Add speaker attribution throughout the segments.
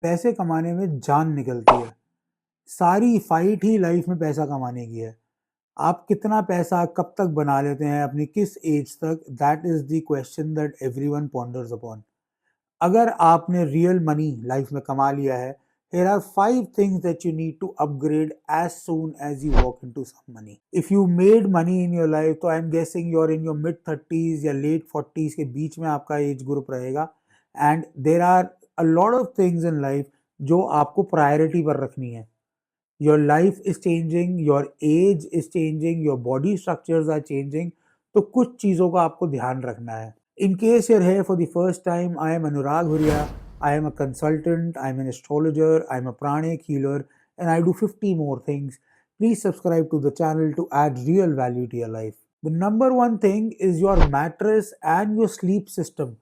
Speaker 1: पैसे कमाने में जान निकलती है। सारी फाइट ही लाइफ में पैसा कमाने की है। आप कितना पैसा कब तक बना लेते हैं, अपनी किस एज तक, that is the question that everyone ponders upon. अगर आपने रियल मनी लाइफ में कमा लिया है, here are 5 things that you need to upgrade as soon as you walk into some money. If you made money in your life, तो I'm guessing you're in your mid 30s या late 40s के बीच में आपका age group रहेगा, and there are a lot of things in life जो आपको priority पर रखनी है। Your life is changing, your age is changing, your body structures are changing, तो कुछ चीज़ों का आपको ध्यान रखना है। In case you're here for the first time, I am Anurag Huria. I am a consultant, I'm an astrologer, I'm a pranic healer, and I do 50 more things. Please subscribe to the channel to add real value to your life. The number one thing is your mattress and your sleep system.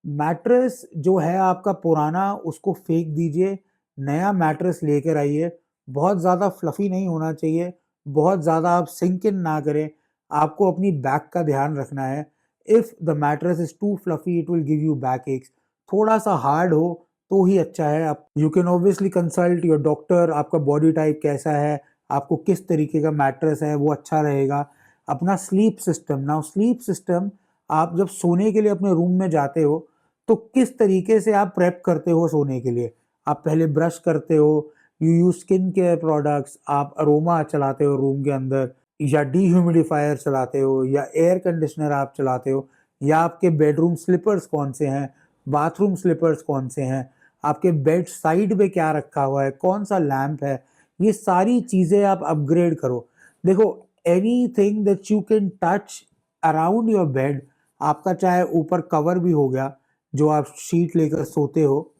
Speaker 1: Mattress जो है आपका पुराना, उसको फेंक दीजिए, नया mattress लेकर आइए। बहुत ज़्यादा फ्लफ़ी नहीं होना चाहिए, बहुत ज़्यादा आप सिंक इन ना करें। आपको अपनी बैक का ध्यान रखना है। If the mattress is too fluffy it will give you back aches. थोड़ा सा हार्ड हो तो ही अच्छा है। आप you can obviously consult your doctor, आपका बॉडी टाइप कैसा है, आपको किस तरीके का मैट्रेस है वो अच्छा रहेगा। अपना sleep system, now sleep system, आप जब सोने के लिए अपने रूम में जाते हो तो किस तरीके से आप प्रेप करते हो सोने के लिए। आप पहले ब्रश करते हो, you use skin care products, आप अरोमा चलाते हो रूम के अंदर, या डीह्यूमिडिफायर चलाते हो, या एयर कंडीशनर आप चलाते हो, या आपके बेडरूम स्लीपर्स कौन से हैं, बाथरूम स्लीपर्स कौन से हैं, आपके बेड साइड पे क्या रखा हुआ है, कौन सा लैंप है। ये सारी चीज़ें आप अपग्रेड करो। देखो, any thing that you can touch around your bed, आपका चाहे ऊपर कवर भी हो गया जो आप शीट लेकर सोते हो,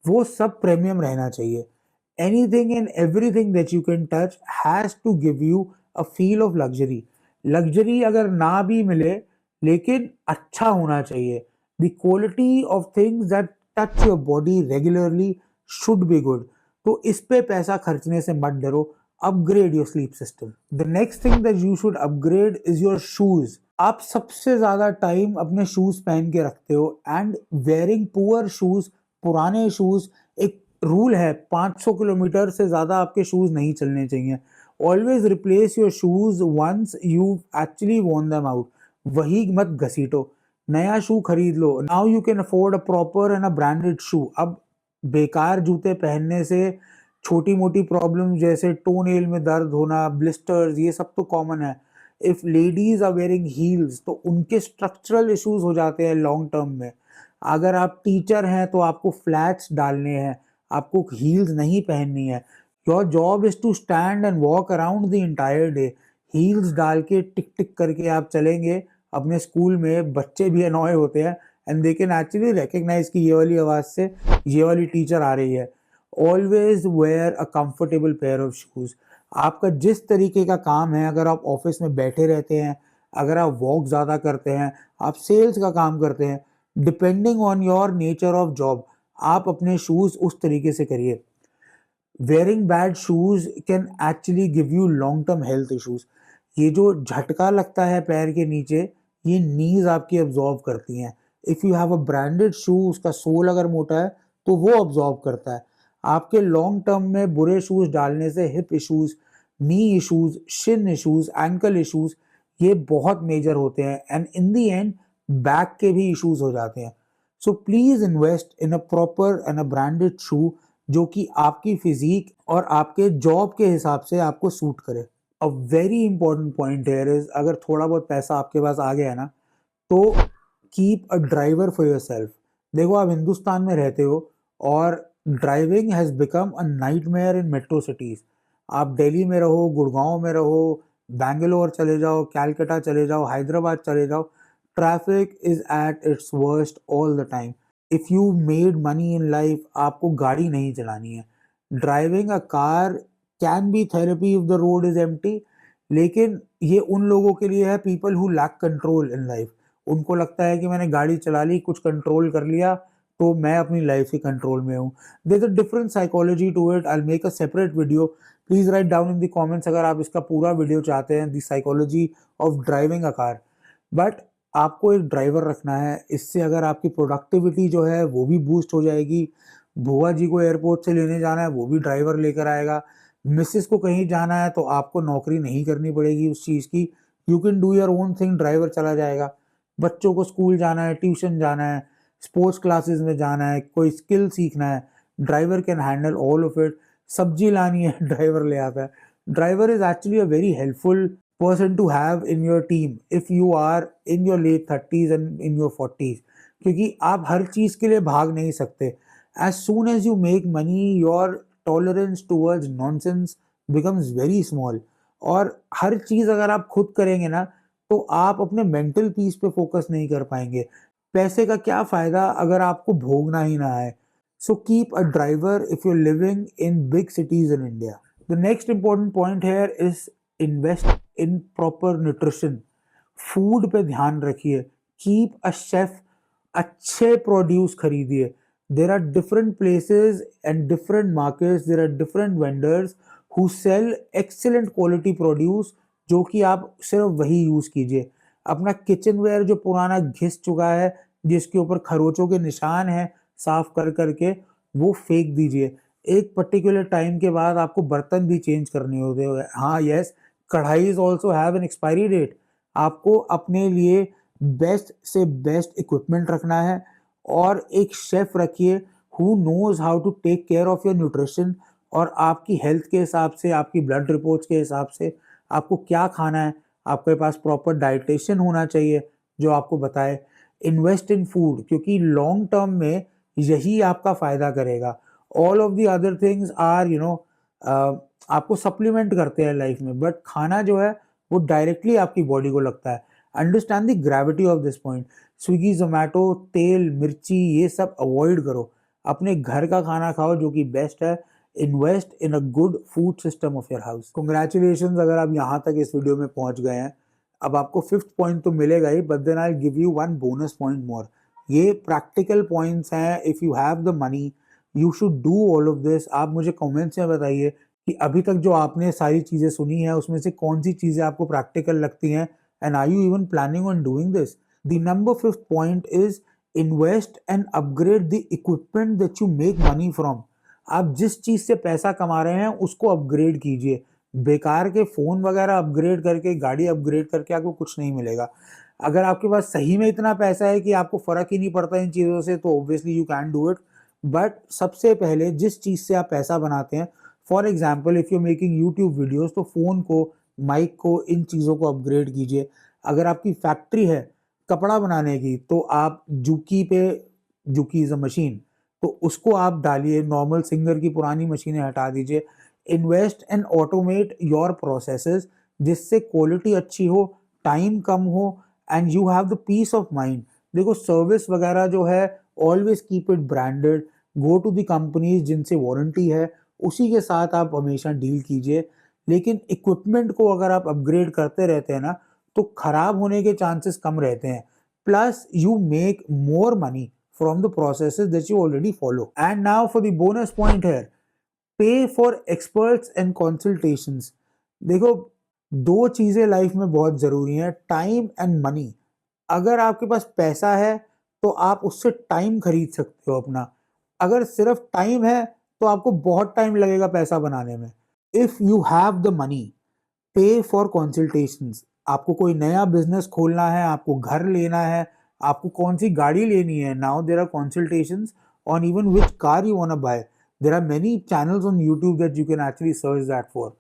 Speaker 1: वो सब प्रीमियम रहना चाहिए। Anything and everything that you can touch has to give you a feel of luxury. Luxury अगर ना भी मिले, लेकिन अच्छा होना चाहिए। The quality of things that touch your body regularly should be good. तो इस पे पैसा खर्चने से मत डरो। Upgrade your sleep system. The next thing that you should upgrade is your shoes. आप सबसे ज्यादा टाइम अपने शूज पहन के रखते हो, एंड वेयरिंग पुअर शूज, पुराने शूज, एक रूल है 500 किलोमीटर से ज्यादा आपके शूज नहीं चलने चाहिए। Always replace your shoes once you actually worn them out. वही मत घसीटो, नया शू खरीद लो। Now you can afford a proper and a branded shoe. अब बेकार जूते पहनने से छोटी मोटी प्रॉब्लम जैसे टो नेल में दर्द होना, ब्लिस्टर्स, ये सब तो कॉमन है। If ladies are wearing heels तो उनके स्ट्रक्चरल इश्यूज हो जाते हैं लॉन्ग टर्म में। अगर आप टीचर हैं तो आपको फ्लैट्स डालने हैं, आपको हील्स नहीं पहननी है। Your job is to stand and walk around the entire day. Heels डाल के टिक टिक करके आप चलेंगे अपने स्कूल में, बच्चे भी अनॉय होते हैं, and they can actually recognise कि ये वाली आवाज से ये वाली टीचर आ रही है। Always wear a comfortable pair of shoes. आपका जिस तरीके का काम है, अगर आप ऑफिस में बैठे रहते हैं, अगर आप वॉक ज़्यादा करते हैं, आप सेल्स का काम करते हैं, depending on your nature of job, आप अपने शूज़ उस तरीके से करिए। Wearing bad shoes can actually give you long term health issues. ये जो झटका लगता है पैर के नीचे, ये नीज आपकी अब्जॉर्ब करती हैं। If you have a branded shoe, उसका सोल अगर मोटा है तो वो अब्जॉर्ब करता है। आपके लॉन्ग टर्म में बुरे शूज डालने से hip issues, knee issues, shin issues, ankle issues, ये बहुत मेजर होते हैं, and in the end back के भी इश्यूज हो जाते हैं। So please invest in a proper and a branded shoe जो कि आपकी फिजिक और आपके जॉब के हिसाब से आपको सूट करे। A very important point here is, अगर थोड़ा बहुत पैसा आपके पास आ गया है ना, तो keep a driver for your self. देखो, आप हिंदुस्तान में रहते हो और driving has become a nightmare in metro cities. आप दिल्ली में रहो, गुड़गांव में रहो, बैंगलोर चले जाओ, कैलकाटा चले जाओ, हैदराबाद चले जाओ, traffic is at its worst all the time. If you made money in life, आपको गाड़ी नहीं चलानी है। Driving a car can be therapy if the road is empty, लेकिन ये उन लोगों के लिए है, people who lack control in life. उनको लगता है कि मैंने गाड़ी चला ली, कुछ कंट्रोल कर लिया, तो मैं अपनी लाइफ के कंट्रोल में हूँ। There is a different psychology to it. I will make a separate video. Please write down in the comments अगर आप इसका पूरा वीडियो चाहते हैं, the psychology of driving a car. But आपको एक ड्राइवर रखना है, इससे अगर आपकी प्रोडक्टिविटी जो है वो भी बूस्ट हो जाएगी, बुआ जी को एयरपोर्ट से लेने जाना है, वो भी ड्राइवर लेकर आएगा। मिसेस को कहीं जाना है तो आपको नौकरी नहीं करनी पड़ेगी उस चीज़ की, you can do your own thing, driver चला जाएगा। बच्चों को स्कूल जाना है, ट्यूशन जाना है, स्पोर्ट्स क्लासेस में जाना है, कोई स्किल सीखना है, driver can handle all of it. सब्जी लानी है ड्राइवर ले आता है। Driver is actually a very helpful person to have in your team if you are in your late 30s and in your 40s, क्योंकि आप हर चीज़ के लिए भाग नहीं सकते। as soon as you make money your tolerance towards nonsense becomes very small, और हर चीज़ अगर आप खुद करेंगे ना तो आप अपने मेंटल पीस पे फोकस नहीं कर पाएंगे। पैसे का क्या फ़ायदा अगर आपको भोगना ही ना आए। So keep a driver if you living in big cities in India. The next important point here is invest in proper nutrition. Food पे ध्यान रखिए, कीप अ शेफ, अच्छे प्रोड्यूस खरीदिए। There are different places and different markets, there are different vendors who sell excellent quality produce, जो कि आप सिर्फ वही यूज कीजिए। अपना किचन वेयर जो पुराना घिस चुका है, जिसके ऊपर खरोचों के निशान हैं, साफ कर करके वो फेंक दीजिए। एक पर्टिकुलर टाइम के बाद आपको बर्तन भी चेंज करने होते हैं। हाँ yes, kadhai is also have an expiry date. आपको अपने लिए बेस्ट से बेस्ट इक्विपमेंट रखना है, और एक शेफ रखिए who knows how to take care of your nutrition, और आपकी हेल्थ के हिसाब से, आपकी ब्लड रिपोर्ट्स के हिसाब से आपको क्या खाना है, आपके पास प्रॉपर डाइटेशियन होना चाहिए जो आपको बताए। इन्वेस्ट इन फूड, क्योंकि लॉन्ग टर्म में यही आपका फायदा करेगा। All of the other things are आपको सप्लीमेंट करते हैं लाइफ में, बट खाना जो है वो डायरेक्टली आपकी बॉडी को लगता है। Understand the gravity of this point. Swiggy Zomato, तेल मिर्ची ये सब अवॉइड करो, अपने घर का खाना खाओ जो कि बेस्ट है। Invest in a good food system of your house. Congratulation अगर आप यहाँ तक इस वीडियो में पहुंच गए हैं। अब आपको फिफ्थ पॉइंट तो मिलेगा ही, but then I give you one bonus point more. ये प्रैक्टिकल पॉइंट्स हैं। If you have the money you should do all of this. आप मुझे कमेंट्स में बताइए कि अभी तक जो आपने सारी चीज़ें सुनी हैं उसमें से कौन सी चीज़ें आपको प्रैक्टिकल लगती हैं, and are you even planning on doing this. The number fifth point is invest and upgrade the equipment that you make money from. आप जिस चीज़ से पैसा कमा रहे हैं उसको अपग्रेड कीजिए। बेकार के फ़ोन वगैरह अपग्रेड करके, गाड़ी अपग्रेड करके आपको कुछ नहीं मिलेगा। अगर आपके पास सही में इतना पैसा है कि आपको फ़र्क ही नहीं पड़ता इन चीज़ों से, तो obviously you can do it. But सबसे पहले जिस चीज़ से आप पैसा बनाते हैं, for example if you making YouTube videos, तो फ़ोन को, माइक को, इन चीज़ों को अपग्रेड कीजिए। अगर आपकी फैक्ट्री है कपड़ा बनाने की, तो आप जुकी पे, जुकी इज़ अ मशीन, तो उसको आप डालिए। नॉर्मल सिंगर की पुरानी मशीनें हटा दीजिए। Invest and automate your processes, जिससे क्वालिटी अच्छी हो, टाइम कम हो, and you have the peace of mind. देखो सर्विस वगैरह जो है, always keep it branded. Go to the companies जिनसे वारंटी है, उसी के साथ आप हमेशा डील कीजिए। लेकिन इक्विपमेंट को अगर आप अपग्रेड करते रहते हैं ना, तो खराब होने के चांसेस कम रहते हैं। Plus you make more money from the processes that you already follow. And now for the bonus point here, pay for experts and consultations. देखो दो चीजें लाइफ में बहुत जरूरी हैं, टाइम एंड मनी। अगर आपके पास पैसा है तो आप उससे टाइम खरीद सकते हो अपना। अगर सिर्फ टाइम है तो आपको बहुत टाइम लगेगा पैसा बनाने में। If you have the money, पे फॉर कंसल्टेशंस। आपको कोई नया बिजनेस खोलना है, आपको घर लेना है, आपको कौन सी गाड़ी लेनी है, now there are consultations on even which car you want to buy. There are many channels on YouTube that you can actually search that for.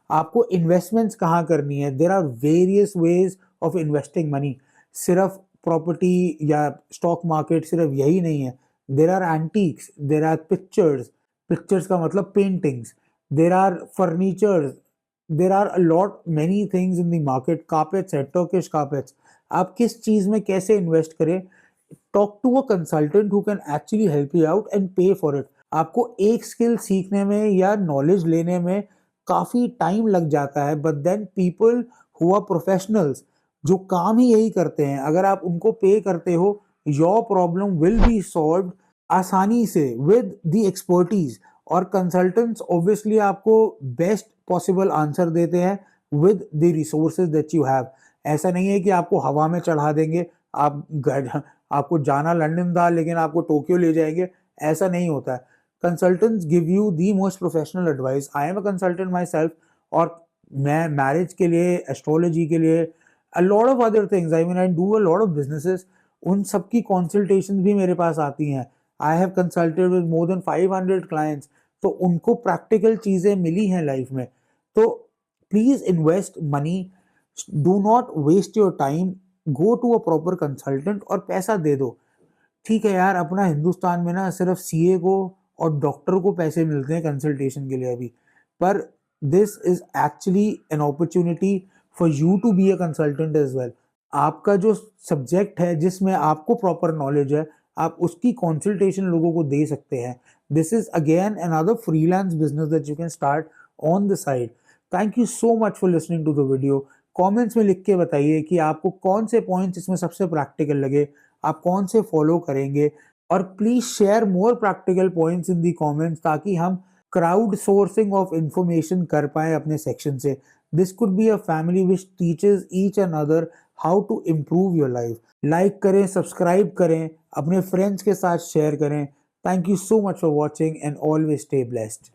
Speaker 1: आपको इन्वेस्टमेंट्स कहाँ करनी है, there are various ways of investing money. सिर्फ property या stock market सिर्फ यही नहीं है। There are antiques, there are pictures, pictures का मतलब paintings, there are furnitures, there are a lot many things in the market, carpets है, turkish carpets। आप किस चीज में कैसे इन्वेस्ट करें, talk to a consultant who can actually help you out and pay for it. आपको एक skill सीखने में या नॉलेज लेने में काफी टाइम लग जाता है, but then people who are professionals जो काम ही यही करते हैं, अगर आप उनको पे करते हो, your problem will be solve आसानी से विद द एक्सपर्टीज। और कंसल्टेंट्स ऑब्वियसली आपको बेस्ट पॉसिबल आंसर देते हैं with the resources that you have. ऐसा नहीं है कि आपको हवा में चढ़ा देंगे, आप आपको जाना लंदन था लेकिन आपको टोक्यो ले जाएंगे, ऐसा नहीं होता है। Consultants give you the most professional advice. I am a consultant myself, और मैं मैरिज के लिए, एस्ट्रोलॉजी के लिए, a lot of other things, I mean I do a lot of businesses, उन सबकी कंसल्टेशन भी मेरे पास आती हैं. I have consulted with more than 500 clients. तो उनको प्रैक्टिकल चीज़ें मिली हैं लाइफ में. तो please invest money, do not waste your time, go to a proper consultant और पैसा दे दो. ठीक है यार, अपना हिंदुस्तान में ना सिर्फ सीए को और डॉक्टर को पैसे मिलते हैं कंसल्टेशन के लिए अभी, पर this is actually an opportunity for you to be a consultant as well. आपका जो सब्जेक्ट है जिसमें आपको प्रॉपर नॉलेज है, आप उसकी कंसल्टेशन लोगों को दे सकते हैं. This is again another freelance business that you can start on the side. Thank you so much for listening to the video. Comments में लिख के बताइए कि आपको कौन से पॉइंट्स इसमें सबसे प्रैक्टिकल लगे, आप कौन से फॉलो करेंगे. और please share more practical points in the comments, ताकि हम क्राउड सोर्सिंग ऑफ इंफॉर्मेशन कर पाए अपने सेक्शन से. This could be a family which teaches each and other how to improve your life. Like करें, सब्सक्राइब करें, अपने फ्रेंड्स के साथ शेयर करें. Thank you so much for watching and always stay blessed.